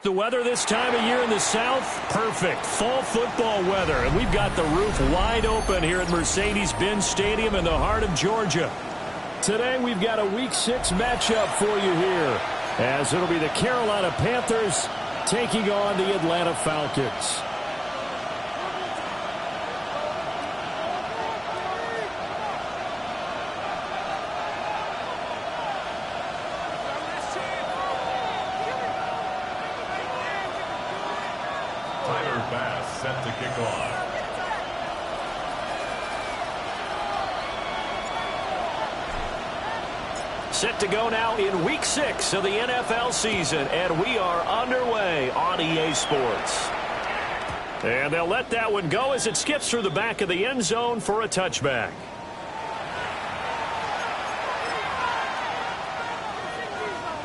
The weather this time of year in the South, perfect. Fall football weather. And we've got the roof wide open here at Mercedes-Benz Stadium in the heart of Georgia. Today we've got a Week 6 matchup for you here, as it'll be the Carolina Panthers taking on the Atlanta Falcons. Set to kick off. Set to go now in Week 6 of the NFL season, and we are underway on EA Sports. And they'll let that one go as it skips through the back of the end zone for a touchback.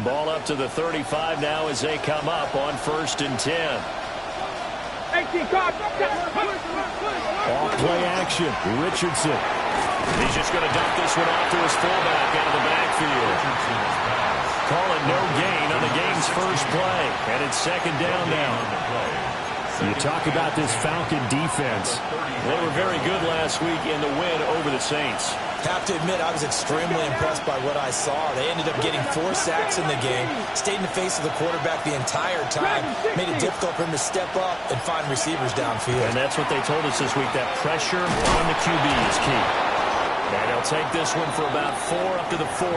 Ball up to the 35 now as they come up on 1st and 10. Off play action. Richardson. He's just going to dump this one off to his fullback out of the backfield. Call it no gain on the game's first play. And it's 2nd down now. You talk about this Falcon defense. They were very good last week in the win over the Saints. Have to admit, I was extremely impressed by what I saw. They ended up getting 4 sacks in the game, stayed in the face of the quarterback the entire time, made it difficult for him to step up and find receivers downfield. And that's what they told us this week, that pressure on the QB is key. And they'll take this one for about 4 up to the 40.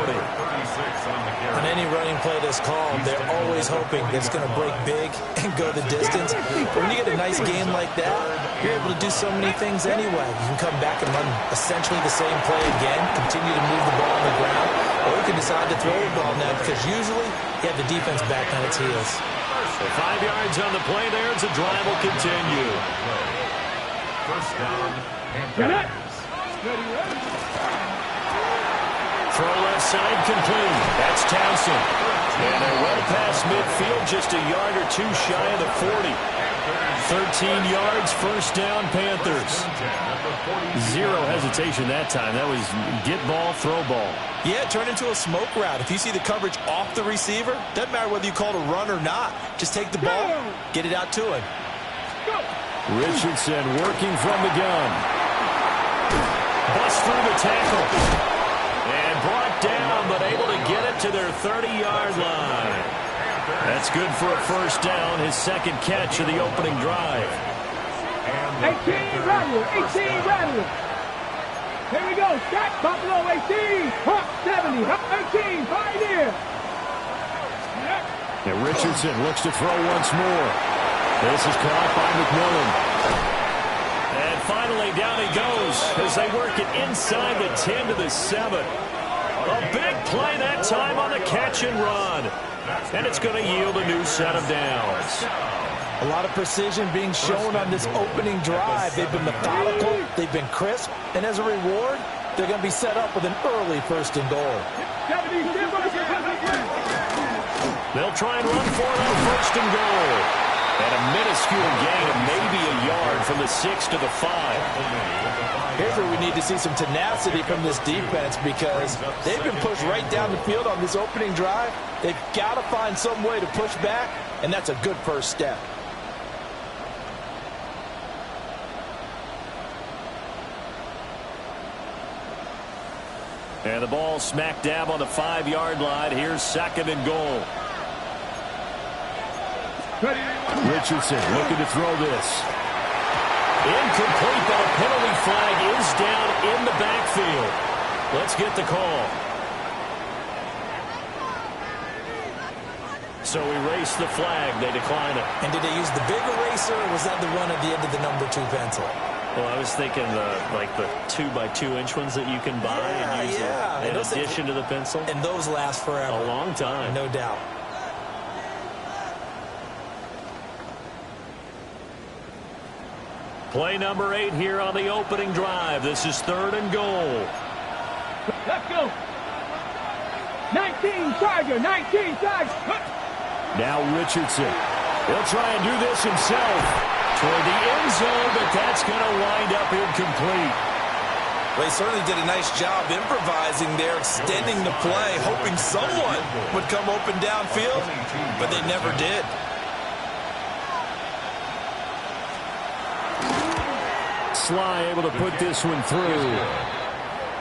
On any running play that's called, they're always hoping that it's going to break big and go the distance. But when you get a nice game like that, you're able to do so many things anyway. You can come back and run essentially the same play again, continue to move the ball on the ground, or you can decide to throw the ball now because usually you have the defense back on its heels. So 5 yards on the play there as the drive will continue. First down, Panthers. Throw left side complete. That's Townsend. And they're well past midfield, just a yard or 2 shy of the 40. 13 yards, 1st down, Panthers. 0 hesitation that time. That was get ball, throw ball. Yeah, turn into a smoke route. If you see the coverage off the receiver, doesn't matter whether you call it a run or not. Just take the ball, get it out to him. Richardson working from the gun. Bust through the tackle. And brought down, but able to get it to their 30-yard line. That's good for a 1st down, his 2nd catch of the opening drive. 18 rattle, 18 rattle. Here we go, Scott, Buffalo 18, Hawk 70, Hawk 18, Pioneer. And Richardson looks to throw once more. This is caught by McMillan. And finally down he goes as they work it inside the 10 to the 7. A big play that time on the catch and run. And it's going to yield a new set of downs. A lot of precision being shown on this opening drive. They've been methodical, they've been crisp, and as a reward, they're going to be set up with an early 1st and goal. They'll try and run for it on 1st and goal. And a minuscule gain of maybe a yard from the 6 to the 5. Here's where we need to see some tenacity from this defense because they've been pushed right down the field on this opening drive. They've got to find some way to push back, and that's a good 1st step. And the ball smack dab on the 5-yard line. Here's 2nd and goal. Richardson looking to throw this. Incomplete, but a penalty flag is down in the backfield. Let's get the call. So erase the flag. They decline it. And did they use the big eraser, or was that the one at the end of the number 2 pencil? Well, I was thinking like the 2x2-inch ones that you can buy and use in addition to the pencil. And those last forever. A long time. No doubt. Play number 8 here on the opening drive. This is 3rd and goal. Let's go. 19 Tiger, 19 Tiger. Now Richardson. He'll try and do this himself. Toward the end zone, but that's going to wind up incomplete. Well, he certainly did a nice job improvising there, extending the play, hoping someone would come open downfield, but they never did. Sly able to put this one through.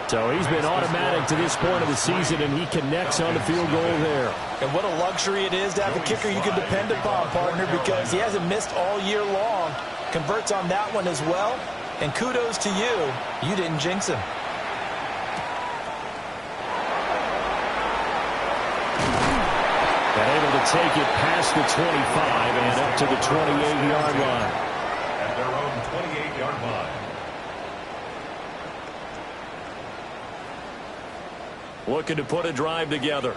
So he's been automatic to this point of the season, and he connects on the field goal there. And what a luxury it is to have a kicker you can depend upon, partner, because he hasn't missed all year long. Converts on that one as well. And kudos to you. You didn't jinx him. And able to take it past the 25 and up to the 28-yard line. At their own 28-yard line. Looking to put a drive together.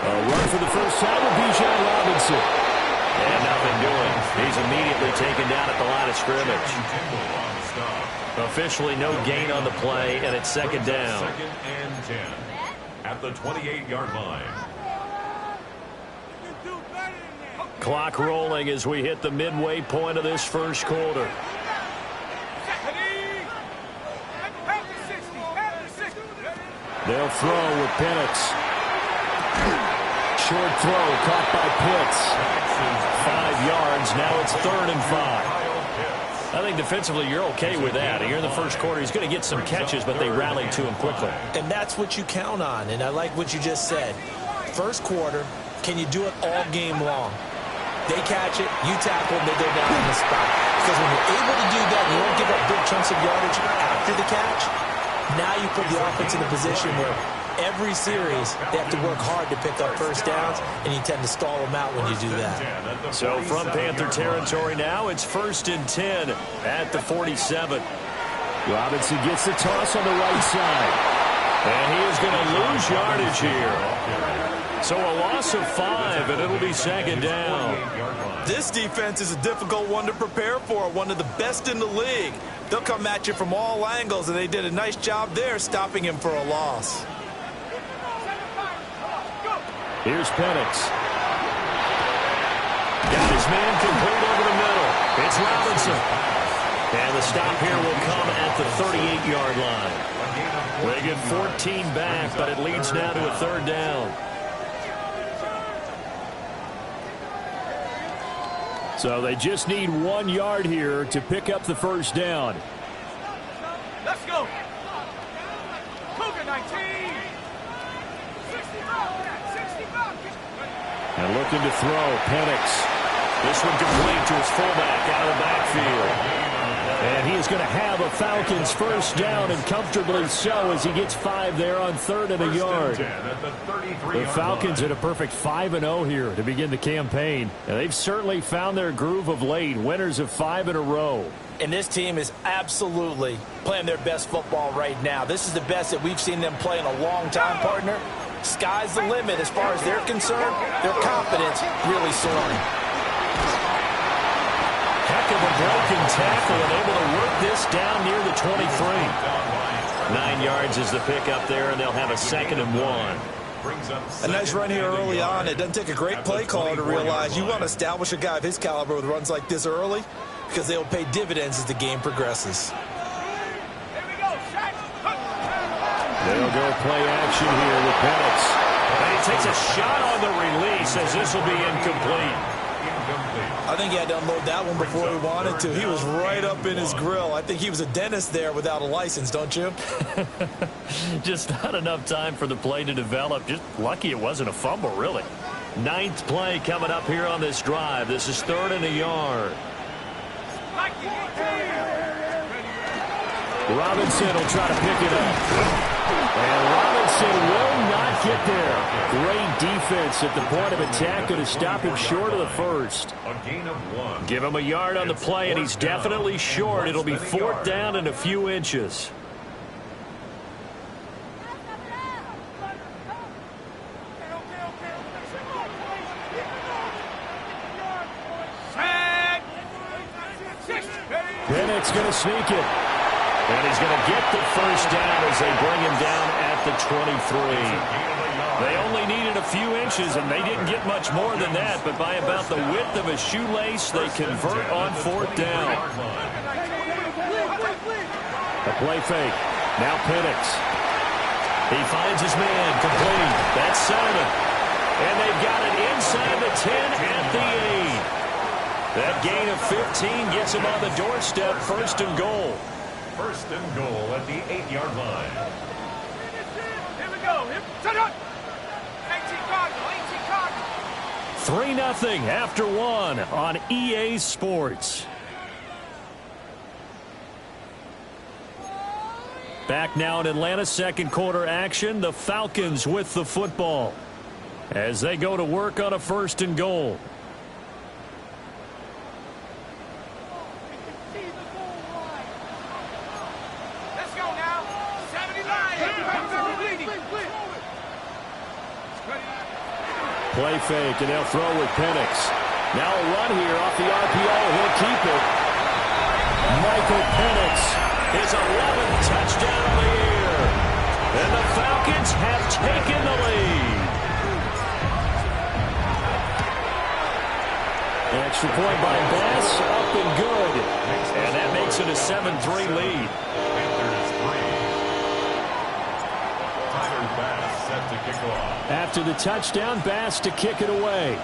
A run for the first time with Bijan Robinson. And nothing doing. He's immediately taken down at the line of scrimmage. Officially no gain on the play, and it's 2nd down. 2nd and 10 at the 28-yard line. Clock rolling as we hit the midway point of this first quarter. They'll throw with Penix. Short throw caught by Pitts. 5 yards. Now it's 3rd and 5. I think defensively you're okay with that. Here in the first quarter, he's going to get some catches, but they rallied to him quickly. And that's what you count on, and I like what you just said. First quarter, can you do it all game long? They catch it, you tackle them, they go down on the spot. Because when you're able to do that, you don't give up big chunks of yardage after the catch. Now you put the offense in a position where every series they have to work hard to pick up first downs, and you tend to stall them out when you do that. So from Panther territory now, it's 1st and 10 at the 47. Robinson gets the toss on the right side. And he is going to lose yardage here. So a loss of 5, and it'll be 2nd down. This defense is a difficult one to prepare for, one of the best in the league. They'll come at you from all angles, and they did a nice job there stopping him for a loss. Here's Penix. Got his man complete over the middle. It's Robinson. And the stop here will come at the 38-yard line. They get 14 back, but it leads now to a 3rd down. So they just need 1 yard here to pick up the first down. Let's go. Cougar 19. And looking to throw, Penix. This one complete to his fullback out of the backfield. And he is going to have a Falcons first down, and comfortably so, as he gets 5 there on 3rd and a yard. The Falcons had a perfect 5-0 here to begin the campaign. And they've certainly found their groove of late, winners of 5 in a row. And this team is absolutely playing their best football right now. This is the best that we've seen them play in a long time, partner. Sky's the limit as far as they're concerned. Their confidence really soaring. Heck of a broken tackle and able to work this down near the 23. 9 yards is the pickup there, and they'll have a 2nd and 1. A nice run here early on. It doesn't take a great play caller to realize you want to establish a guy of his caliber with runs like this early, because they'll pay dividends as the game progresses. They'll go play action here with Penix. And he takes a shot on the release as this will be incomplete. I think he had to unload that one before he wanted to. He was right up in his grill. I think he was a dentist there without a license, don't you? Just not enough time for the play to develop. Just lucky it wasn't a fumble, really. 9th play coming up here on this drive. This is 3rd and a yard. Robinson will try to pick it up. And Robinson will not get there. Great defense at the point of attack to stop him short of the first. A gain of 1. Give him a yard on the play, and he's definitely short. It'll be 4th down and a few inches. Bennett's going to sneak it. And he's going to get the first down as they bring him down at the 23. They only needed a few inches, and they didn't get much more than that. But by about the width of a shoelace, they convert on 4th down. A play fake. Now Penix. He finds his man. Complete. That's Simon. And they've got it inside the 10 at the 8. That gain of 15 gets him on the doorstep, 1st and goal. 1st and goal at the 8-yard line. Here we go. 3-0 after 1 on EA Sports. Back now in Atlanta, 2nd quarter action. The Falcons with the football as they go to work on a 1st and goal. Play fake, and they'll throw with Penix. Now a run here off the RPO. He'll keep it. Michael Penix, his 11th touchdown of the year. And the Falcons have taken the lead. Extra point by Bass, up and good. And that makes it a 7-3 lead. Set to kick off. After the touchdown, Bass to kick it away.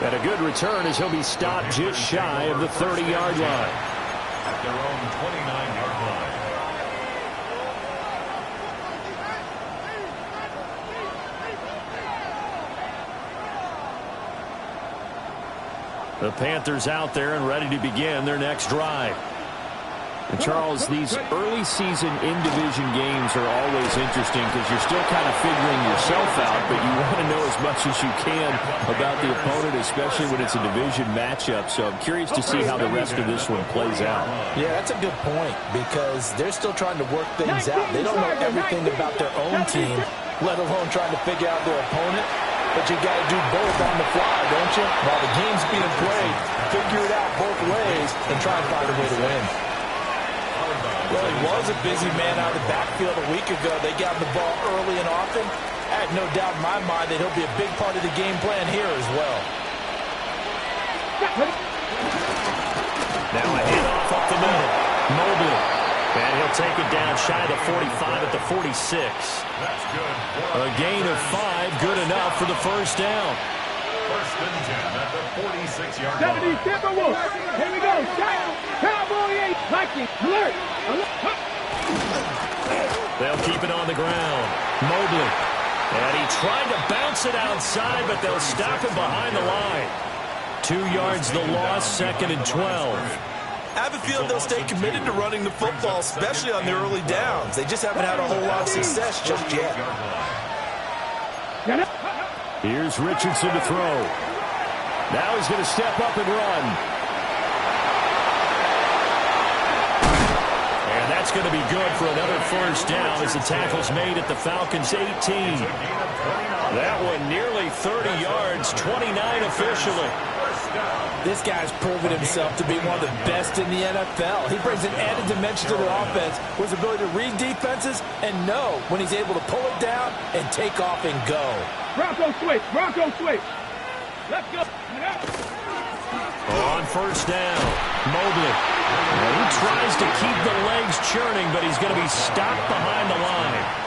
And a good return as he'll be stopped just shy of the 30-yard line. At their own 29-yard line. The Panthers out there and ready to begin their next drive. And Charles, these early season in-division games are always interesting because you're still kind of figuring yourself out, but you want to know as much as you can about the opponent, especially when it's a division matchup. So I'm curious to see how the rest of this one plays out. Yeah, that's a good point because they're still trying to work things out. They don't know everything about their own team, let alone trying to figure out their opponent. But you got to do both on the fly, don't you? While the game's being played, figure it out both ways and try and find a way to win. Well, he was a busy man out of the backfield a week ago. They got him the ball early and often. I had no doubt in my mind that he'll be a big part of the game plan here as well. Now a handoff up the middle. Mobley. And he'll take it down shy of the 45 at the 46. That's good. A gain of 5, good enough for the first down. 1st and 10 at the 46-yard 70, line. Timberwolves. Here we go. Cowboy 8. Viking. Alert. They'll keep it on the ground. Mobley. And he tried to bounce it outside, but they'll stop him behind the line. 2 yards the loss, 2nd and 12. I have a feeling they'll stay committed to running the football, especially on the early downs. They just haven't had a whole lot of success just yet. Here's Richardson to throw. Now he's going to step up and run. And that's going to be good for another first down as the tackle's made at the Falcons' 18. That one nearly 30 yards, 29 officially. This guy's proven himself to be one of the best in the NFL. He brings an added dimension to the offense with his ability to read defenses and know when he's able to pull it down and take off and go. Bronco switch. Bronco switch. Let's go. On first down, Mobley. And he tries to keep the legs churning, but he's going to be stopped behind the line.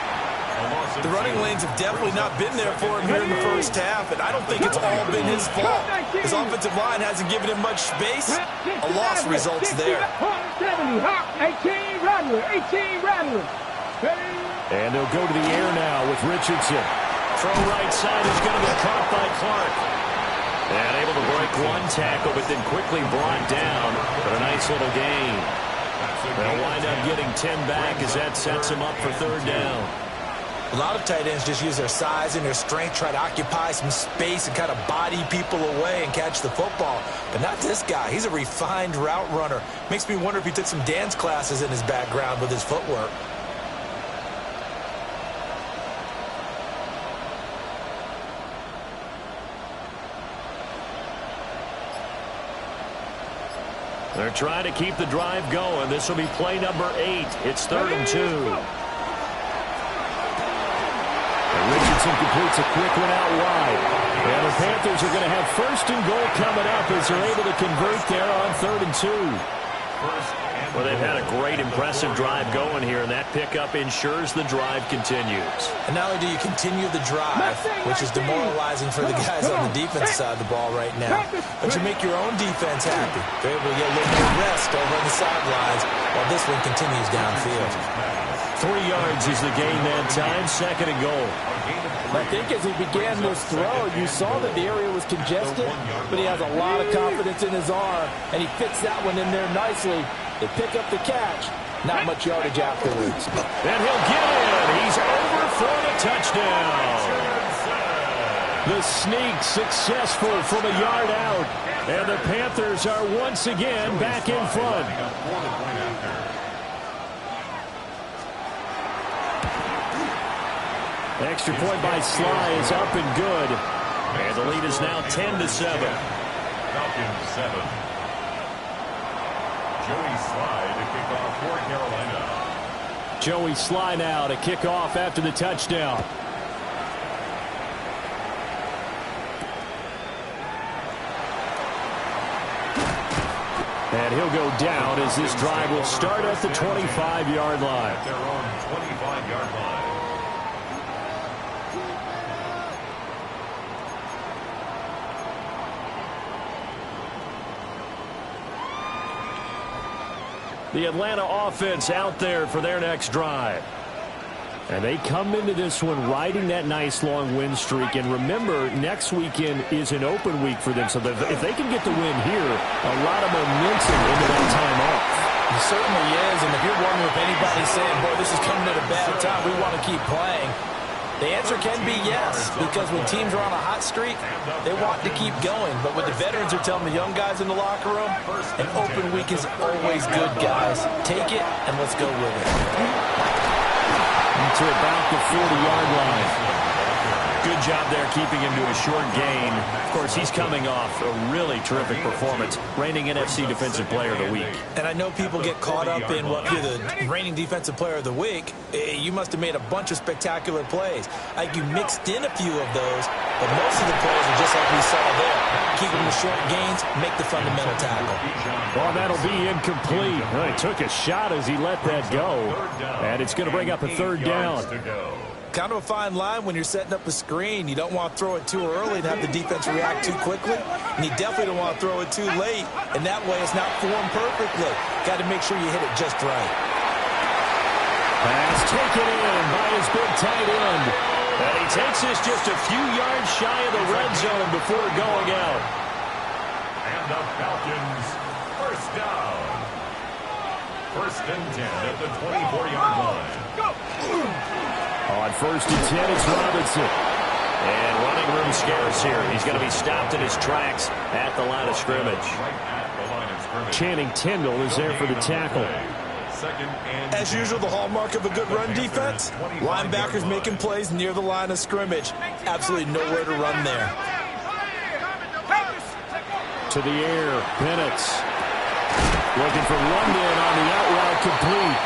The running lanes have definitely not been there for him here in the first half, and I don't think it's all been his fault. His offensive line hasn't given him much space. A loss results there. 70, 18 Rattler, 18 Rattler. And they'll go to the air now with Richardson. Throw right side is going to be caught by Clark. And able to break one tackle, but then quickly brought down for a nice little gain. They'll wind up getting 10 back as that sets them up for third down. A lot of tight ends just use their size and their strength, try to occupy some space and kind of body people away and catch the football. But not this guy. He's a refined route runner. Makes me wonder if he took some dance classes in his background with his footwork. They're trying to keep the drive going. This will be play number 8. It's 3rd and 2. And Richardson completes a quick one out wide. And the Panthers are going to have 1st and goal coming up as they're able to convert there on 3rd and 2. Well, they've had a great, impressive drive going here, and that pickup ensures the drive continues. And not only do you continue the drive, which is demoralizing for the guys on the defense side of the ball right now, but you make your own defense happy. They're able to get a little more rest over on the sidelines while this one continues downfield. 3 yards is the gain that time, 2nd and goal. I think as he began this throw, you saw that the area was congested, but he has a lot of confidence in his arm, and he fits that one in there nicely. They pick up the catch. Not much yardage afterwards. And he'll get in. He's over for a touchdown. The sneak successful from a yard out. And the Panthers are once again back in front. Extra point by Sly is up and good. And the lead is now 10-7. Falcons 7. Joey Sly to kick off for Carolina. Joey Sly now to kick off after the touchdown. And he'll go down as this drive will start at the 25-yard line. At their own 25-yard line. The Atlanta offense out there for their next drive. And they come into this one riding that nice long win streak. And remember, next weekend is an open week for them. So if they can get the win here, a lot of momentum into that time off. It certainly is. And if you're wondering if anybody's saying, boy, this is coming at a bad time, we want to keep playing, the answer can be yes, because when teams are on a hot streak, they want to keep going. But what the veterans are telling the young guys in the locker room, an open week is always good, guys. Take it, and let's go with it. To about the 40-yard line. Good job there keeping him to a short gain. Of course, he's coming off a really terrific performance, reigning NFC Defensive Player of the Week. And I know people get caught up in what you're the reigning Defensive Player of the Week. You must have made a bunch of spectacular plays. Like you mixed in a few of those, but most of the plays are just like we saw there. Keep them to short gains, make the fundamental tackle. Well, that'll be incomplete. Well, he took a shot as he let that go. And it's going to bring up a 3rd down. Kind of a fine line when you're setting up a screen. You don't want to throw it too early and have the defense react too quickly. And you definitely don't want to throw it too late. And that way it's not formed perfectly. Got to make sure you hit it just right. Pass taken in by his big tight end. And he takes this just a few yards shy of the red zone before going out. And the Falcons, 1st down. 1st and 10 at the 24-yard line. On 1st and 10, it's Robinson. And running room scarce here. He's going to be stopped in his tracks at the line of scrimmage. Channing Tindall is there for the tackle. As usual, the hallmark of a good run defense, linebackers making plays near the line of scrimmage. Absolutely nowhere to run there. To the air, Penix. Looking for London on the out route complete.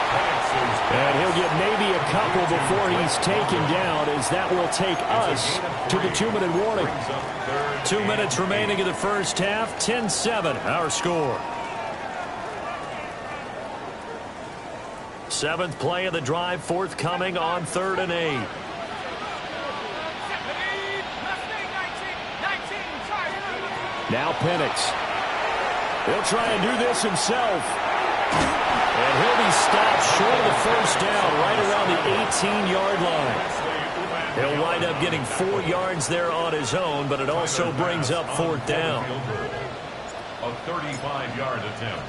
And he'll get maybe a couple before he's taken down, as that will take us to the 2-minute warning. 2 minutes remaining in the first half. 10-7, our score. 7th play of the drive, forthcoming on 3rd and 8. Now Penix. He'll try and do this himself. And he'll be stopped short of the 1st down right around the 18-yard line. He'll wind up getting 4 yards there on his own, but it also brings up 4th down. A 35-yard attempt.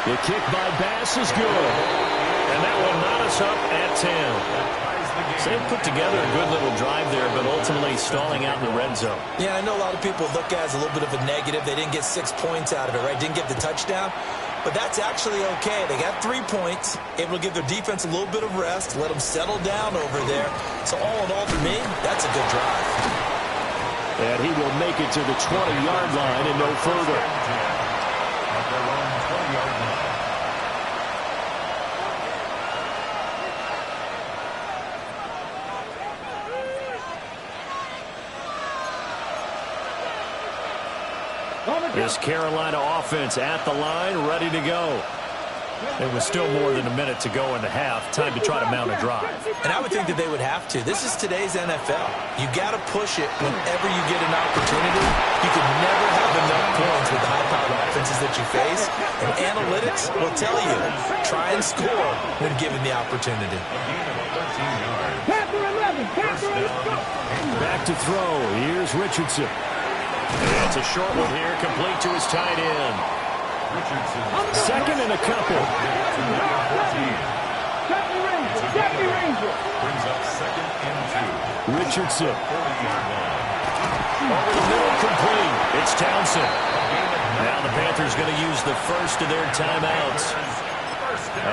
The kick by Bass is good. And that will knot us up at 10. So they put together a good little drive there, but ultimately stalling out in the red zone. Yeah, I know a lot of people look at it as a little bit of a negative. They didn't get 6 points out of it, right? Didn't get the touchdown. But that's actually okay. They got 3 points, able to give their defense a little bit of rest, let them settle down over there. So all in all, for me, that's a good drive. And he will make it to the 20-yard line and no further. At their own 20-yard line. This Carolina offense at the line, ready to go. It was still more than a minute to go in the half. Time to try to mount a drive. And I would think that they would have to. This is today's NFL. You got to push it whenever you get an opportunity. You can never have enough points with the high-powered offenses that you face. And analytics will tell you, try and score when given the opportunity. Back to throw. Here's Richardson. It's a short one here, complete to his tight end. Second and a couple. Brings up 2nd and 2. Richardson. Over the middle, complete. It's Townsend. Now the Panthers going to use the first of their timeouts,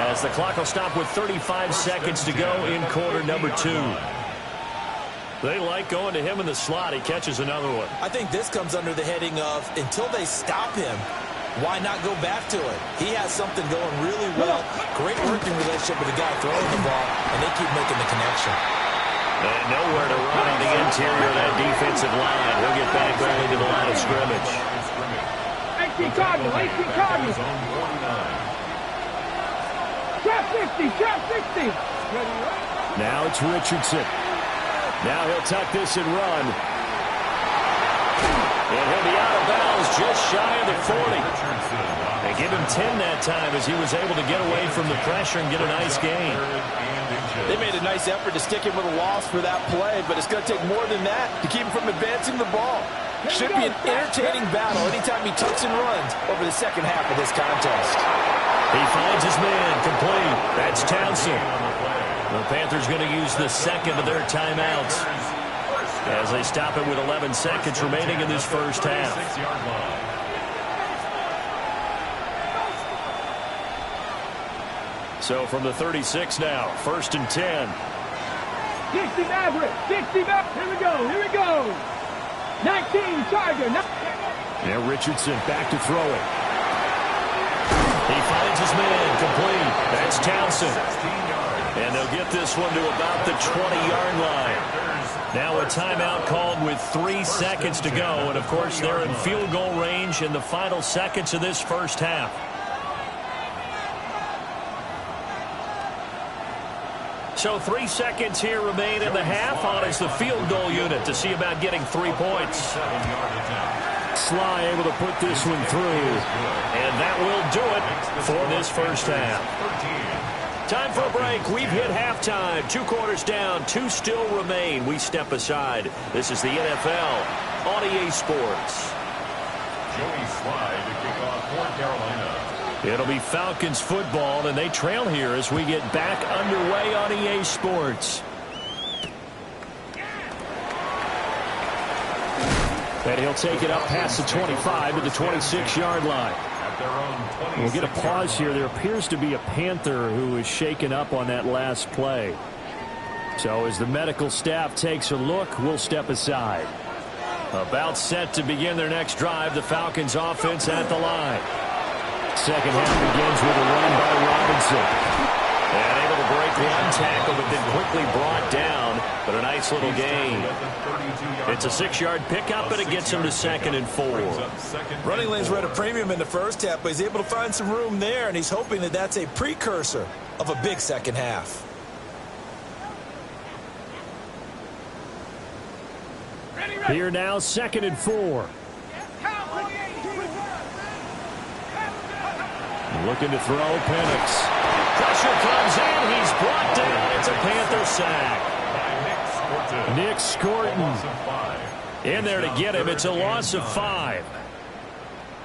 as the clock will stop with 35 seconds to go in quarter number 2. They like going to him in the slot. He catches another one. I think this comes under the heading of, until they stop him, why not go back to it? He has something going really well. Great working relationship with the guy throwing the ball, and they keep making the connection. And nowhere to run on the interior of that defensive line. He'll get back only to the line of scrimmage. 18 Cardinal, 18 Cardinal. Trap 60, trap 60. Now it's Richardson. Now he'll tuck this and run. And he'll be out of bounds just shy of the 40. They give him 10 that time as he was able to get away from the pressure and get a nice gain. They made a nice effort to stick him with a loss for that play, but it's going to take more than that to keep him from advancing the ball. Should be an entertaining battle anytime he tucks and runs over the second half of this contest. He finds his man, complete. That's Townsend. The Panthers going to use the second of their timeouts as they stop it with 11 seconds remaining in this first half. So from the 36 now, 1st and 10. 60 Maverick, 60 Maverick. Here we go, here we go. 19 Charger. Yeah, Richardson back to throw it. He finds his man, complete. That's Townsend. And they'll get this one to about the 20-yard line. Now a timeout called with 3 seconds to go. And, of course, they're in field goal range in the final seconds of this first half. So 3 seconds here remain in the half. On is the field goal unit to see about getting 3 points. Sly able to put this one through. And that will do it for this first half. Time for a break. We've hit halftime. 2 quarters down. 2 still remain. We step aside. This is the NFL on EA Sports. Joey Sly to kick off for Carolina. It'll be Falcons football, and they trail here as we get back underway on EA Sports. And he'll take it up past the 25 to the 26-yard line. We'll get a pause here. There appears to be a Panther who is shaken up on that last play. So as the medical staff takes a look, we'll step aside. About set to begin their next drive, the Falcons offense at the line. Second half begins with a run by Robinson. And able to break one tackle, but then quickly brought down. But a nice little gain. It's a 6-yard pickup, and it gets him to 2nd and 4. Running lanes were at a premium in the first half, but he's able to find some room there, and he's hoping that that's a precursor of a big second half. Here now, 2nd and 4. Looking to throw, Penix. Pressure comes in. He's brought down. It's a Panther sack. Nick Scorton in there to get him. It's a loss of 5.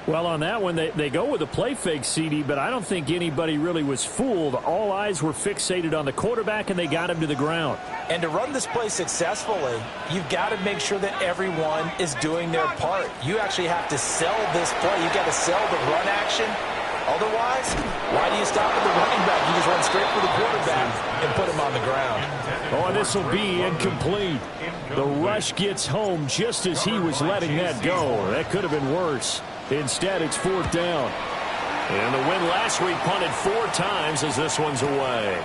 Well, on that one, they go with a play fake, CD, but I don't think anybody really was fooled. All eyes were fixated on the quarterback, and they got him to the ground. And to run this play successfully, you've got to make sure that everyone is doing their part. You actually have to sell this play. You've got to sell the run action. Otherwise, why do you stop at the running back? You just run straight for the quarterback and put him on the ground. Oh, and this will be incomplete. The rush gets home just as he was letting that go. That could have been worse. Instead, it's 4th down. And the win last week punted 4 times as this one's away.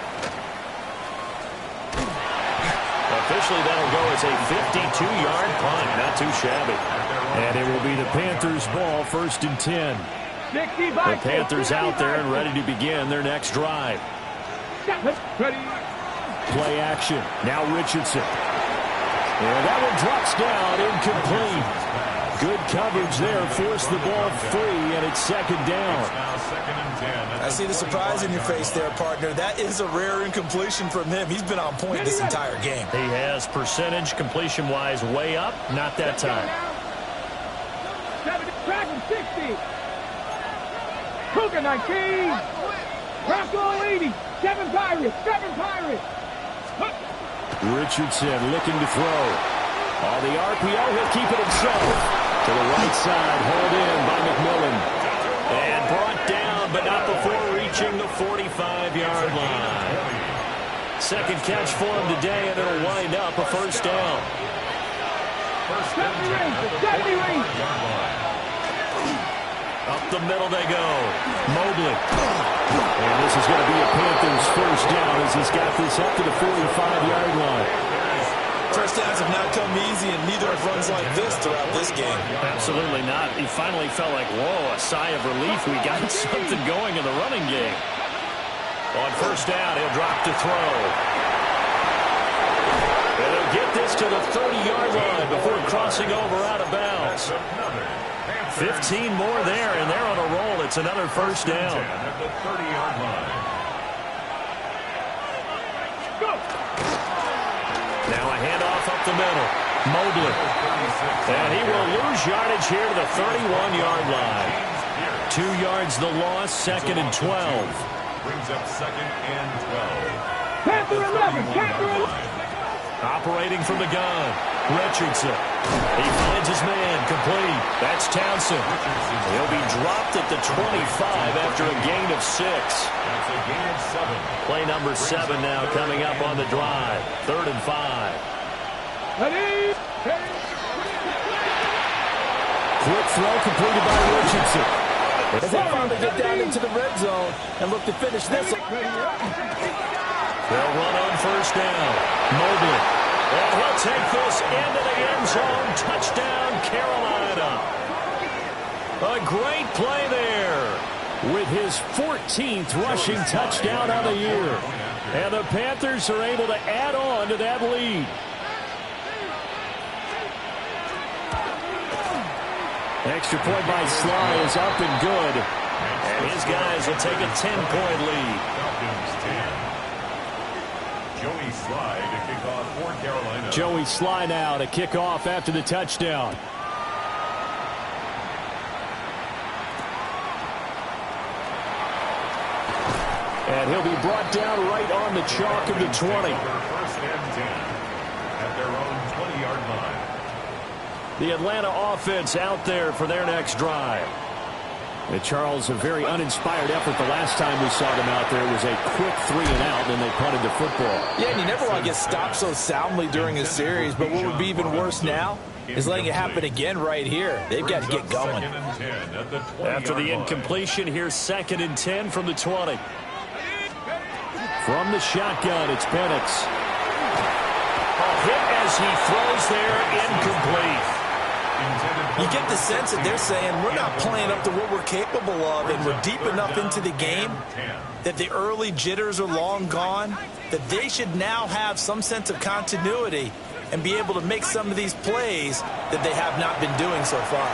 Officially, that'll go as a 52-yard punt. Not too shabby. And it will be the Panthers' ball, 1st and 10. The Panthers out there and ready to begin their next drive. Play action. Now Richardson. And that one drops down, incomplete. Good coverage there, forced the ball free, and it's 2nd down. I see the surprise in your face there, partner. That is a rare incompletion from him. He's been on point this entire game. He has percentage completion-wise way up, not that time. 60. Cougar 19. Bronco 80. 7 Pirates. 7 Pirates. Richardson looking to throw. On the RPO, he'll keep it himself. To the right side, hauled in by McMillan. And brought down, but not before reaching the 45-yard line. 2nd catch for him today, and it'll wind up a 1st down. Up the middle they go. Mobley. And this is going to be a Panthers 1st down as he's got this up to the 45-yard line. First downs have not come easy, and neither have runs like this throughout this game. Absolutely not. He finally felt like, whoa, a sigh of relief. We got something going in the running game. On 1st down, he'll drop to throw. And he'll get this to the 30-yard line before crossing over out of bounds. 15 more there, and they're on a roll. It's another 1st down. At the 30-yard line. Now a handoff up the middle. Mobley. And he will lose yardage here to the 31-yard line. 2 yards the loss, 2nd and 12. Brings up 2nd and 12. Panther 11. Panther 11. Operating from the gun. Richardson. He finds his man complete. That's Townsend. He'll be dropped at the 25 after a gain of 6. That's a gain of 7. Play number 7 now coming up on the drive. 3rd and 5. Quick throw completed by Richardson. As they finally get down into the red zone and look to finish this. They'll run on 1st down. Mobley. And he'll take this into the end zone. Touchdown, Carolina. A great play there. With his 14th rushing touchdown of the year. And the Panthers are able to add on to that lead. Extra point by Sly is up and good. And his guys will take a 10-point lead. Falcons 10. Joey Sly to kick off for Carolina. Joey Sly now to kick off after the touchdown. And he'll be brought down right on the chalk of the 20. 1st and 10 at their own 20-yard line. The Atlanta offense out there for their next drive. And Charles, a very uninspired effort the last time we saw them out there. It was a quick 3 and out, and they punted the football. Yeah, and you never want to get stopped so soundly during a series, but what would be even worse now is letting it happen again right here. They've got to get going. After the incompletion, here's 2nd and 10 from the 20. From the shotgun, it's Penix. A hit as he throws there, incomplete. You get the sense that they're saying we're not playing up to what we're capable of, and we're deep enough into the game that the early jitters are long gone, that they should now have some sense of continuity and be able to make some of these plays that they have not been doing so far.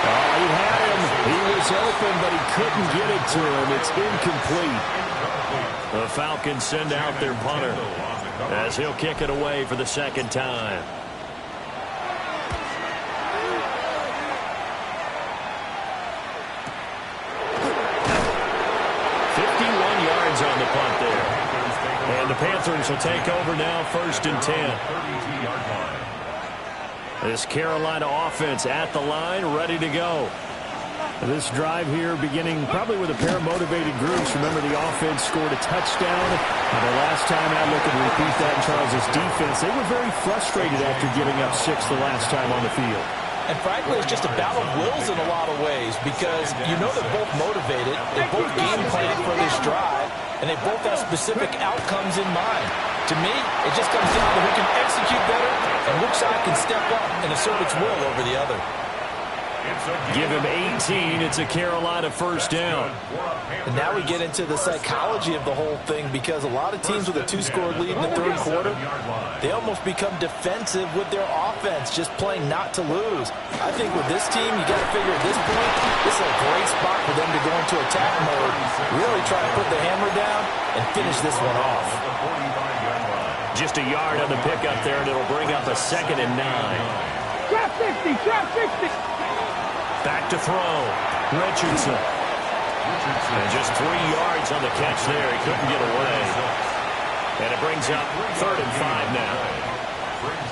Oh, he had him. He was open, but he couldn't get it to him. It's incomplete. The Falcons send out their punter as he'll kick it away for the second time. 51 yards on the punt there. And the Panthers will take over now, 1st and 10. This Carolina offense at the line, ready to go. This drive here beginning probably with a pair of motivated groups. Remember, the offense scored a touchdown. And the last time out, look and repeat that in Charles' defense. They were very frustrated after giving up 6 the last time on the field. And frankly, it's just a battle of wills in a lot of ways because you know they're both motivated. They both game planned for this drive, and they both have specific outcomes in mind. To me, it just comes down to who can execute better and which side can step up and assert its will over the other. Give him 18. It's a Carolina 1st down. And now we get into the psychology of the whole thing because a lot of teams with a 2-score lead in the 3rd quarter, they almost become defensive with their offense, just playing not to lose. I think with this team, you got to figure at this point, this is a great spot for them to go into attack mode, really try to put the hammer down and finish this one off. Just a yard on the pickup there, and it'll bring up a 2nd and 9. Trap 60, trap 60. Back to throw. Richardson. And just 3 yards on the catch there. He couldn't get away. And it brings up 3rd and 5 now.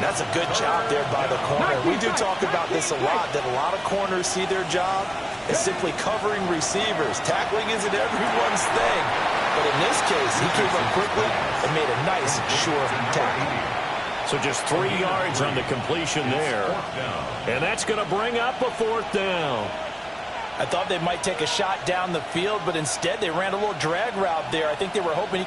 That's a good job there by the corner. We do talk about this a lot, that a lot of corners see their job as simply covering receivers. Tackling isn't everyone's thing. But in this case, he came up quickly and made a nice, sure tackle. So just 3 yards on the completion there. And that's going to bring up a 4th down. I thought they might take a shot down the field, but instead they ran a little drag route there. I think they were hoping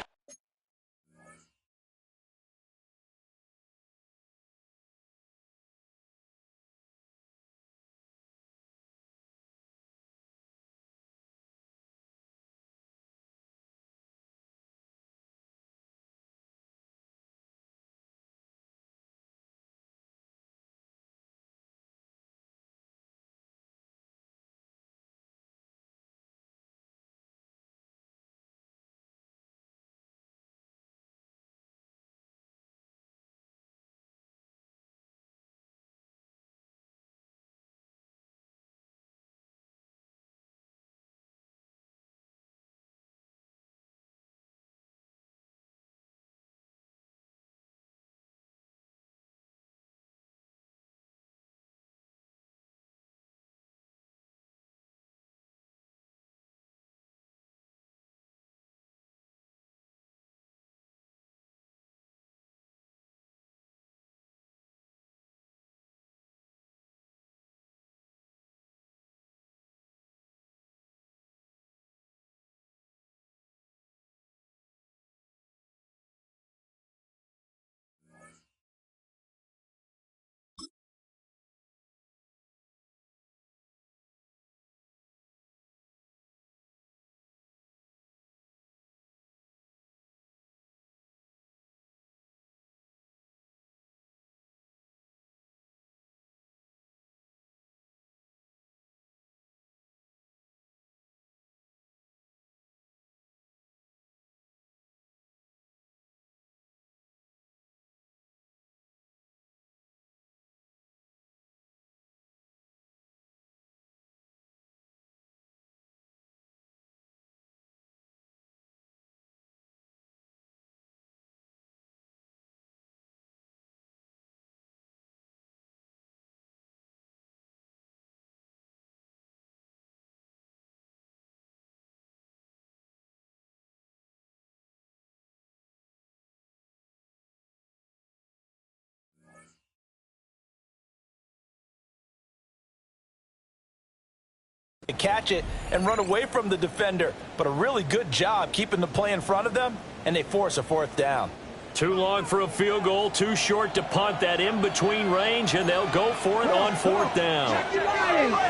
he catch it and run away from the defender. But a really good job keeping the play in front of them, and they force a 4th down. Too long for a field goal, too short to punt that in-between range, and they'll go for it on 4th down.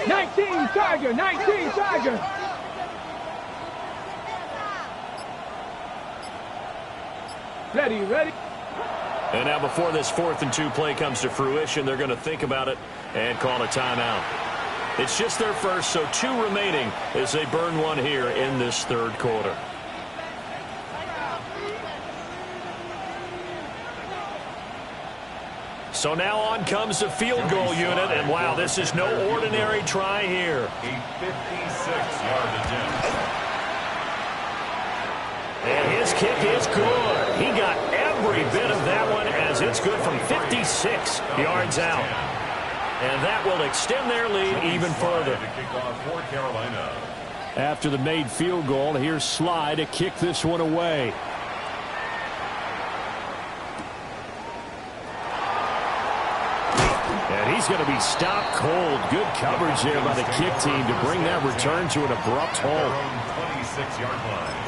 19 Tiger, 19 Tiger. Ready, ready. And now before this 4th and 2 play comes to fruition, they're going to think about it and call a timeout. It's just their first, so 2 remaining as they burn one here in this 3rd quarter. So now on comes the field goal unit, and wow, this is no ordinary try here. A 56-yard attempt. And his kick is good. He got every bit of that one as it's good from 56 yards out. And that will extend their lead even further. After the made field goal, here's Sly to kick this one away. And he's going to be stopped cold. Good coverage there by the kick team to bring that return to an abrupt halt. 26-yard line.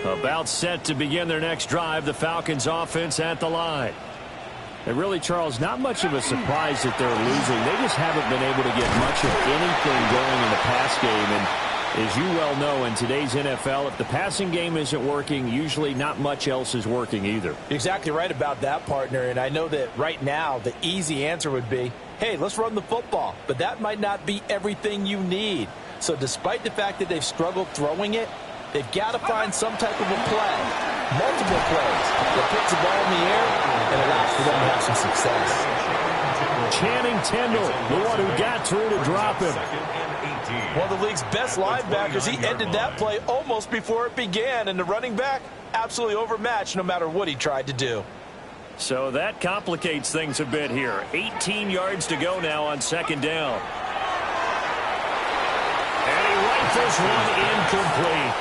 About set to begin their next drive, the Falcons offense at the line. And really, Charles, not much of a surprise that they're losing. They just haven't been able to get much of anything going in the pass game. And as you well know, in today's NFL, if the passing game isn't working, usually not much else is working either. You're exactly right about that, partner. And I know that right now the easy answer would be, hey, let's run the football. But that might not be everything you need. So despite the fact that they've struggled throwing it, they've got to find some type of a play, multiple plays, that puts the ball in the air and allows for them to have some success. Channing Tindall, the one who got through to drop him. One of the league's best linebackers, he ended that play almost before it began, and the running back absolutely overmatched no matter what he tried to do. So that complicates things a bit here. 18 yards to go now on 2nd down. This one incomplete.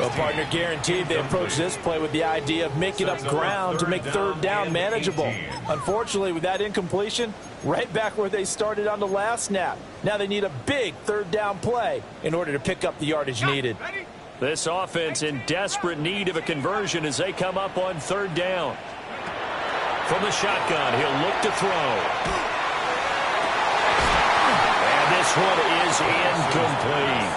Well, partner, guaranteed they approach this play with the idea of making up ground to make 3rd down manageable. Unfortunately, with that incompletion, right back where they started on the last snap. Now they need a big 3rd down play in order to pick up the yardage needed. This offense in desperate need of a conversion as they come up on 3rd down. From the shotgun, he'll look to throw. This one is incomplete.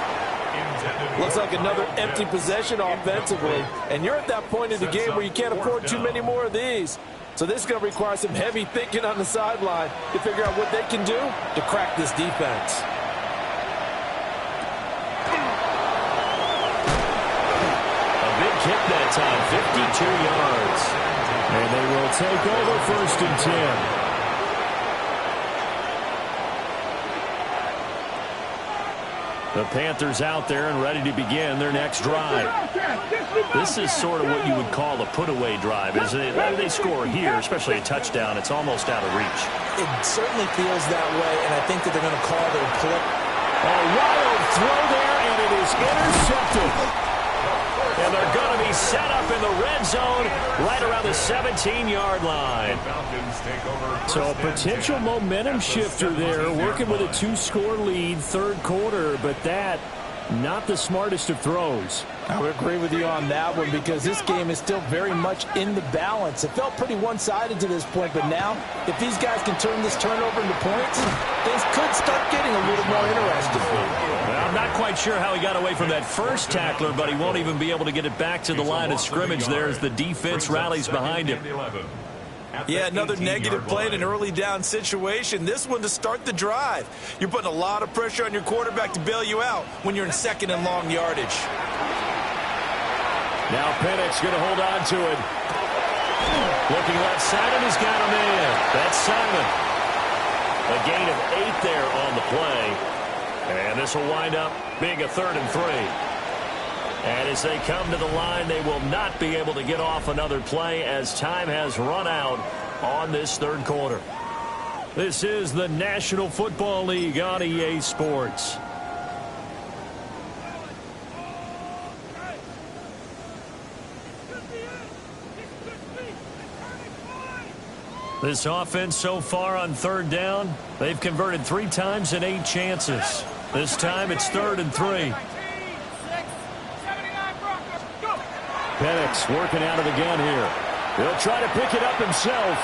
Looks like another empty possession offensively. And you're at that point in the game where you can't afford too many more of these. So this is going to require some heavy thinking on the sideline to figure out what they can do to crack this defense. A big kick that time, 52 yards. And they will take over 1st and 10. The Panthers out there and ready to begin their next drive. This is sort of what you would call a put-away drive, isn't it? They score here, especially a touchdown. It's almost out of reach. It certainly feels that way, and I think that they're going to call their play. A wild throw there, and it is intercepted. And they're going to be set up in the red zone right around the 17-yard line. So a potential momentum shifter there, working with a 2-score lead, 3rd quarter, but that, not the smartest of throws. I would agree with you on that one because this game is still very much in the balance. It felt pretty one-sided to this point, but now, if these guys can turn this turnover into points, things could start getting a little more interesting. Well, I'm not quite sure how he got away from that first tackler, but he won't even be able to get it back to the line of scrimmage there as the defense rallies behind him. Yeah, another negative play in an early down situation. This one to start the drive. You're putting a lot of pressure on your quarterback to bail you out when you're in 2nd and long yardage. Now Penix going to hold on to it. Looking left side, and he's got him in. That's Simon. A gain of 8 there on the play. And this will wind up being a 3rd and 3. And as they come to the line, they will not be able to get off another play as time has run out on this 3rd quarter. This is the National Football League on EA Sports. This offense so far on 3rd down, they've converted 3 times in 8 chances. This time it's 3rd and 3. Penix working out of the gun here. He'll try to pick it up himself.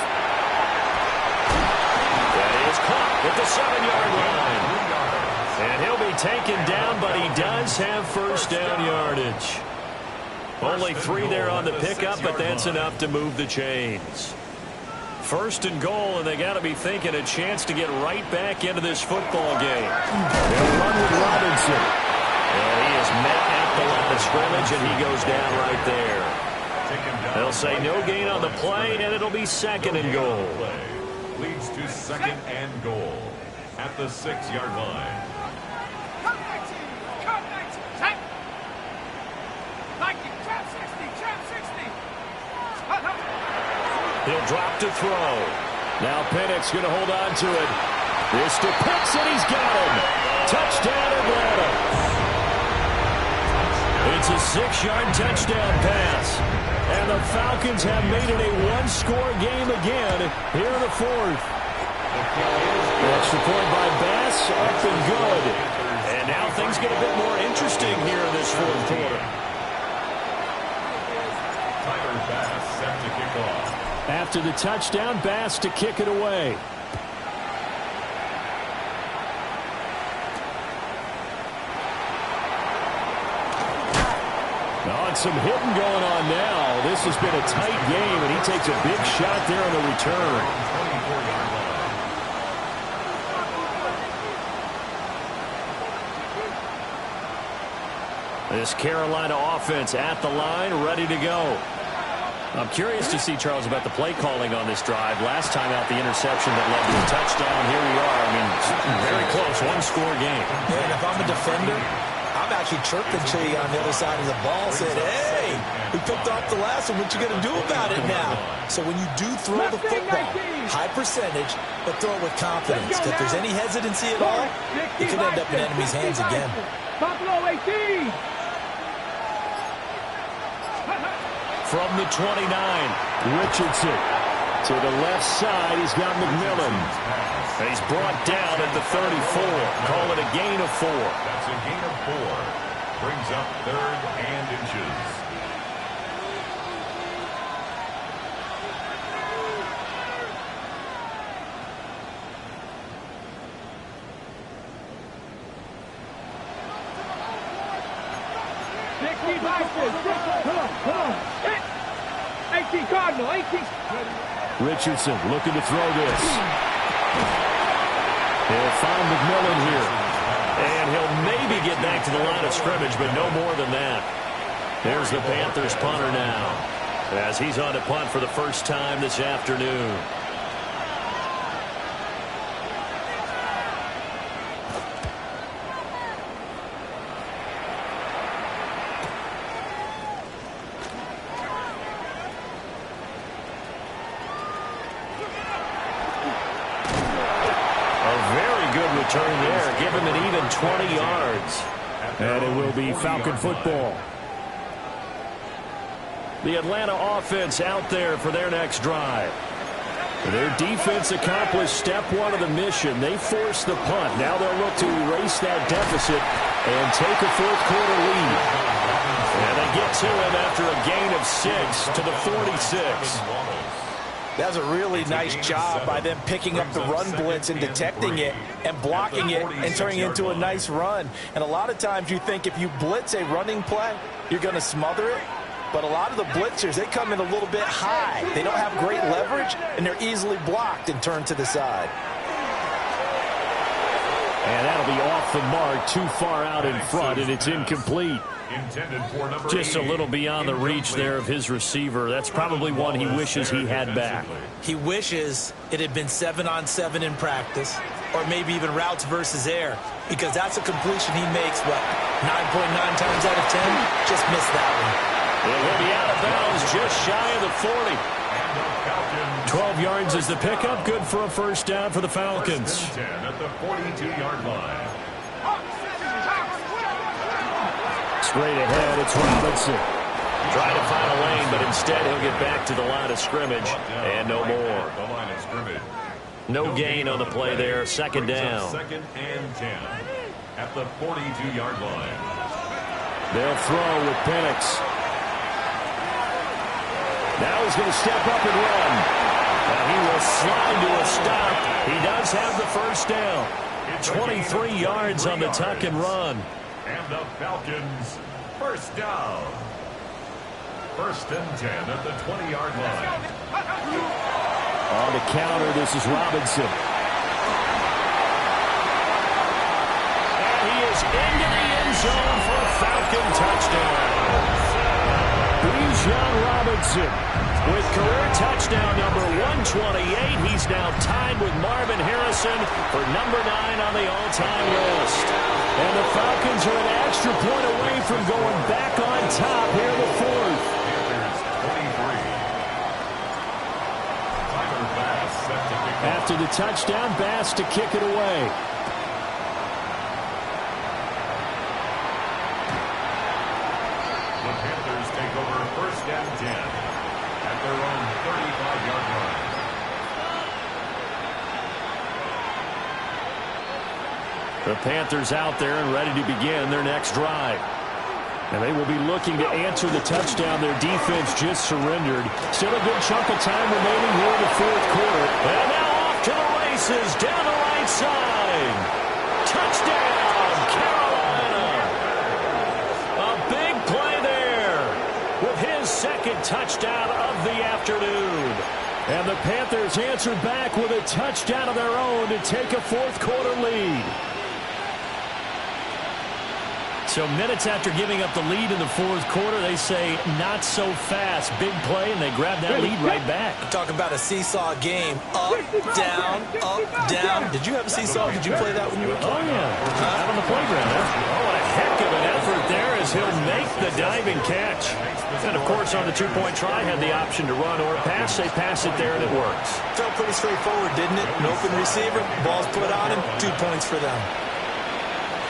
That is caught at the 7-yard line. And he'll be taken down, but he does does have first down yardage. Only 3 there on the pickup, but that's enough to move the chains. First and goal, and they got to be thinking a chance to get right back into this football game. They'll run with Robinson. And he is met at the line of scrimmage, and he goes down right there. They'll say no gain on the play, and it'll be second and goal. Leads to second and goal at the 6-yard line. He'll drop to throw. Now Penix going to hold on to it. This to Pitts, and he's got him. Touchdown, Atlanta. It's a 6-yard touchdown pass. And the Falcons have made it a one-score game again here in the fourth. Extra point by Bass, up and good. And now things get a bit more interesting here in this fourth quarter. Tyler Bass set to kick off. After the touchdown, Bass to kick it away. Some hitting going on now. This has been a tight game, and he takes a big shot there on the return. This Carolina offense at the line, ready to go. I'm curious to see, Charles, about the play calling on this drive. Last time out, the interception that led to a touchdown. Here we are. I mean, very close, one-score game. And if I'm a defender, I'm actually chirping to you on the other side of the ball, saying, hey, we picked off the last one. What you going to do about it now? So when you do throw the football, high percentage, but throw it with confidence. If there's any hesitancy at all, it could end up in enemy's hands again. From the 29, Richardson. To the left side, he's got McMillan. And he's brought down at the 34. Call it a gain of 4. That's a gain of 4. Brings up 3rd and inches. Come on. 18 Cardinal, 18. Richardson looking to throw this. He'll find McMillan here. And he'll maybe get back to the line of scrimmage, but no more than that. There's the Panthers punter now, as he's on to punt for the first time this afternoon. Return there, give him an even 20 yards. And it will be Falcon football. The Atlanta offense out there for their next drive. Their defense accomplished step 1 of the mission. They forced the punt. Now they'll look to erase that deficit and take a fourth quarter lead. And they get to him after a gain of 6 to the 46. That was a really nice job by them picking up the run blitz and detecting it and blocking it and turning it into a nice run. And a lot of times you think if you blitz a running play, you're going to smother it. But a lot of the blitzers, they come in a little bit high. They don't have great leverage, and they're easily blocked and turned to the side. And that'll be off the mark, too far out in front, and it's incomplete. Just a little beyond the reach there of his receiver. That's probably one he wishes he had back. He wishes it had been 7-on-7 in practice, or maybe even routes versus air, because that's a completion he makes, 9.9 times out of 10? Just missed that one. It will be out of bounds just shy of the 40. 12 yards is the pickup. Good for a first down for the Falcons. 10 at the 42-yard line. Straight ahead, it's Robinson. Trying to find a lane, but instead he'll get back to the line of scrimmage. And no more. No gain on the play there. Second down. Second and 10 at the 42-yard line. They'll throw with Penix. Now he's going to step up and run. And he will slide to a stop. He does have the first down. 23 yards on the tuck and run. And the Falcons, first down. 1st and 10 at the 20-yard line. On the counter, this is Robinson. And he is into the end zone for a Falcon touchdown. Bijan Robinson with career touchdown number 128. He's now tied with Marvin Harrison for number 9 on the all-time list. And the Falcons are an extra point away from going back on top here in the 4th. After the touchdown, Bass to kick it away. The Panthers take over 1st and 10 at their own 35-yard line. The Panthers out there and ready to begin their next drive. And they will be looking to answer the touchdown their defense just surrendered. Still a good chunk of time remaining here in the 4th quarter. And now off to the races down the right side. Touchdown, Carolina. A big play there with his 2nd touchdown of the afternoon. And the Panthers answered back with a touchdown of their own to take a 4th quarter lead. So minutes after giving up the lead in the 4th quarter, they say not so fast. Big play, and they grab that lead right back. Talk about a seesaw game. Up, down, up, down. Did you have a seesaw? Did you play that when you were a kid? Oh, yeah. Out on the playground. Oh, what a heck of an effort there as he'll make the diving catch. And, of course, on the 2-point try, had the option to run or pass. They pass it there, and it works. Felt pretty straightforward, didn't it? An open receiver, ball's put on him, 2 points for them.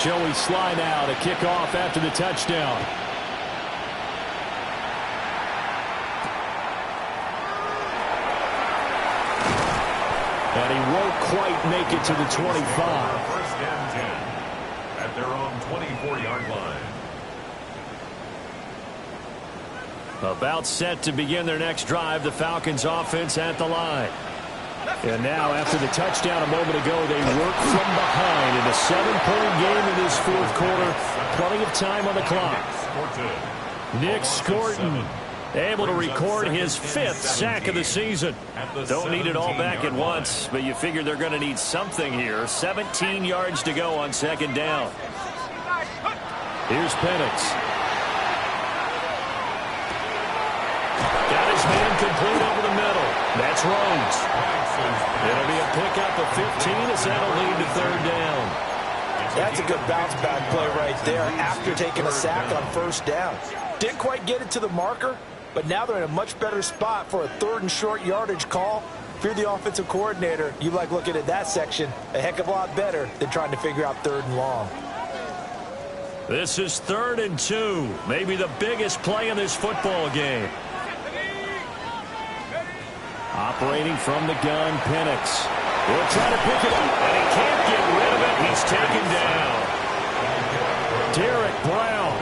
Joey Sly now to kick off after the touchdown. And he won't quite make it to the 25. 1st and 10 at their own 24-yard line. About set to begin their next drive, the Falcons offense at the line. And now, after the touchdown a moment ago, they work from behind in a 7-point game in this 4th quarter. Plenty of time on the clock. Nick Scorton able to record his 5th sack of the season. Don't need it all back at once, but you figure they're going to need something here. 17 yards to go on 2nd down. Here's Penix. Got his man complete over the middle. That's Rhodes. It'll be a pickup of 15 as that'll lead to 3rd down. That's a good bounce-back play right there after taking a sack on 1st down. Didn't quite get it to the marker, but now they're in a much better spot for a 3rd and short yardage call. If you're the offensive coordinator, you like looking at that section a heck of a lot better than trying to figure out 3rd and long. This is 3rd and 2. Maybe the biggest play in this football game. Operating from the gun, Penix. He'll try to pick it up, and he can't get rid of it. He's taken down. Derek Brown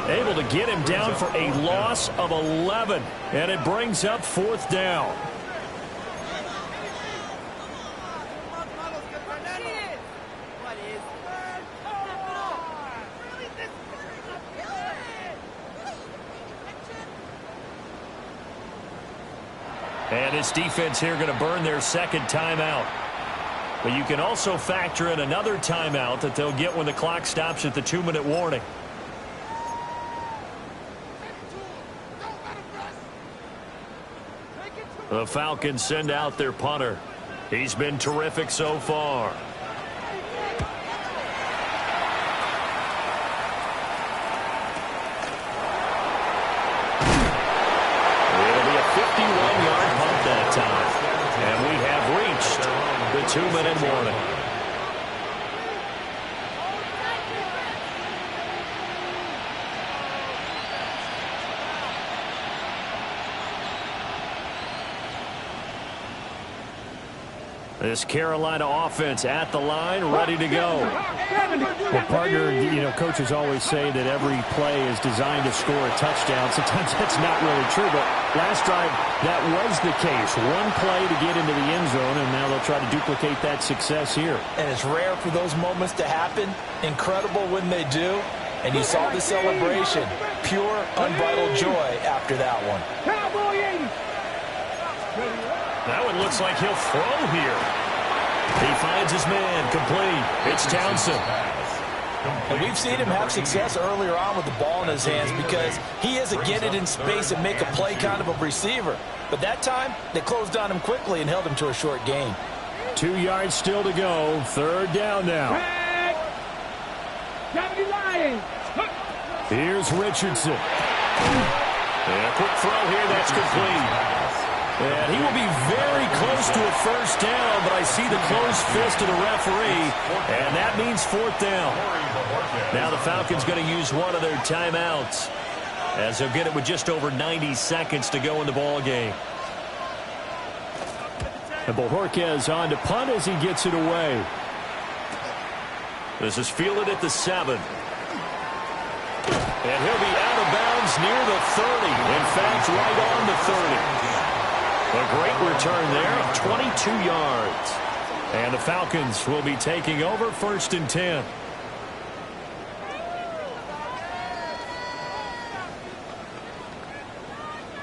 able to get him down for a loss of 11, and it brings up 4th down. And this defense here going to burn their 2nd timeout. But you can also factor in another timeout that they'll get when the clock stops at the 2-minute warning. The Falcons send out their punter. He's been terrific so far. And we have reached the 2-minute warning. This Carolina offense at the line, ready to go. Well, partner, coaches always say that every play is designed to score a touchdown. Sometimes that's not really true, but last drive, that was the case. One play to get into the end zone, and now they'll try to duplicate that success here. And it's rare for those moments to happen. Incredible when they do. And you saw the celebration. Pure, unbridled joy after that one. That one looks like he'll throw here. He finds his man, complete. It's Townsend. And we've seen him have success earlier on with the ball in his hands because he is a get it in space and make a play kind of a receiver. But that time, they closed on him quickly and held him to a short gain. 2 yards still to go. Third down now. Here's Richardson. And a quick throw here, that's complete. And he will be very close to a first down, but I see the closed fist of the referee, and that means fourth down. Now the Falcons going to use one of their timeouts, as they'll get it with just over 90 seconds to go in the ball game. And Bojorquez on to punt as he gets it away. This is fielded at the 7. And he'll be out of bounds near the 30. In fact, right on the 30. A great return there of 22 yards. And the Falcons will be taking over 1st and 10.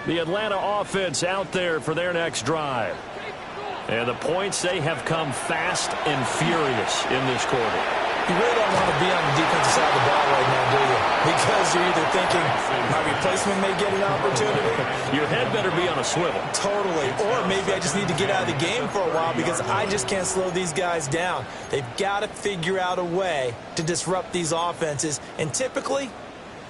The Atlanta offense out there for their next drive. And the points, they have come fast and furious in this quarter. You really don't want to be on the defensive side of the ball right now, do you? Because you're either thinking my replacement may get an opportunity. Your head better be on a swivel. Totally. Or maybe I just need to get out of the game for a while because I just can't slow these guys down. They've got to figure out a way to disrupt these offenses. And typically,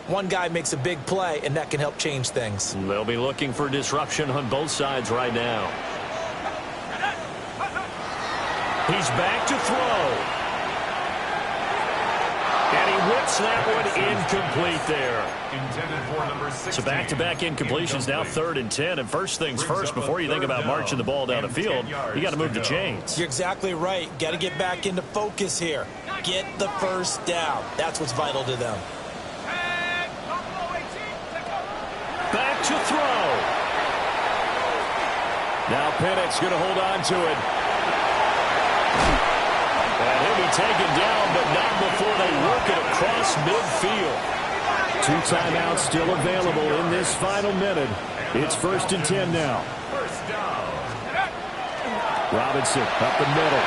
one guy makes a big play, and that can help change things. They'll be looking for disruption on both sides right now. He's back to throw. And he whips that one incomplete there. So back-to-back incompletions, now 3rd and 10. And first things first, before you think about marching the ball down the field, you got to move the chains. You're exactly right. Got to get back into focus here. Get the first down. That's what's vital to them. Back to throw. Now Pennett's going to hold on to it. And he'll be taken down, but not before they work it across midfield. 2 timeouts still available in this final minute. It's 1st and 10 now. Robinson up the middle.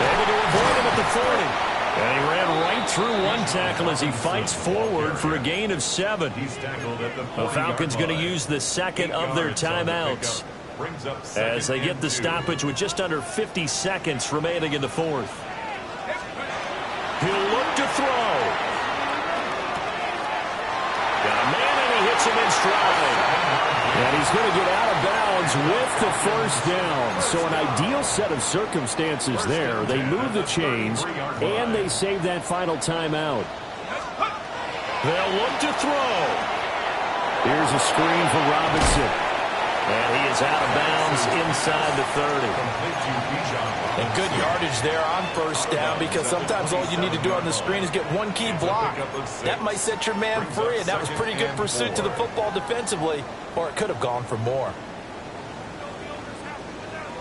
Able to avoid him at the 40. And he ran right through one tackle as he fights forward for a gain of 7. The Falcons going to use the second of their timeouts as they get the stoppage with just under 50 seconds remaining in the 4th. He'll look to throw. Got a man, and he hits him in stride. And he's going to get out of bounds with the first down. So an ideal set of circumstances there. They move the chains, and they save that final timeout. They'll look to throw. Here's a screen for Robinson. And he is out of bounds inside the 30. And good yardage there on first down because sometimes all you need to do on the screen is get one key block. That might set your man free, and that was pretty good pursuit to the football defensively, or it could have gone for more.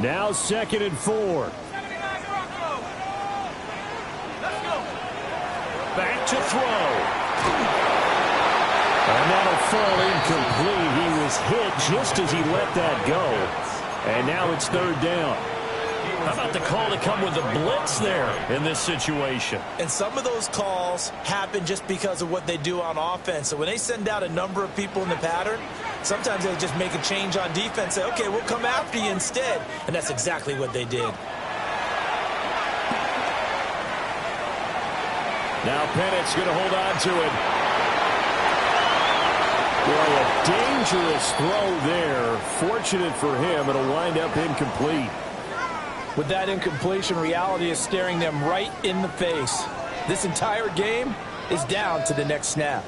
Now 2nd and 4. Back to throw. And that'll fall incomplete. He was hit just as he let that go. And now it's 3rd down. How about the call to come with the blitz there in this situation? And some of those calls happen just because of what they do on offense. So when they send out a number of people in the pattern, sometimes they just make a change on defense, say, okay, we'll come after you instead. And that's exactly what they did. Now Pennett's going to hold on to it. Boy, a dangerous throw there. Fortunate for him, it'll wind up incomplete. With that incompletion, reality is staring them right in the face. This entire game is down to the next snap.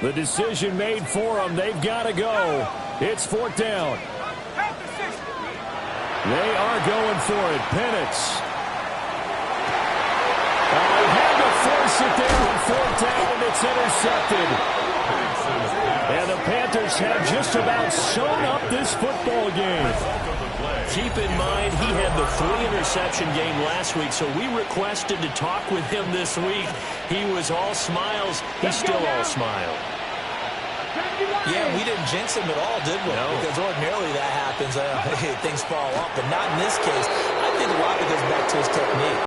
The decision made for them. They've got to go. It's 4th down. They are going for it. Pennett's. He had to it's intercepted. And the Panthers have just about sewn up this football game. Keep in mind, he had the 3-interception game last week, so we requested to talk with him this week. He was all smiles. He's still all smile. Yeah, we didn't jinx him at all, did we? No. Because ordinarily that happens. Things fall off, but not in this case. I think a lot of it goes back to his technique.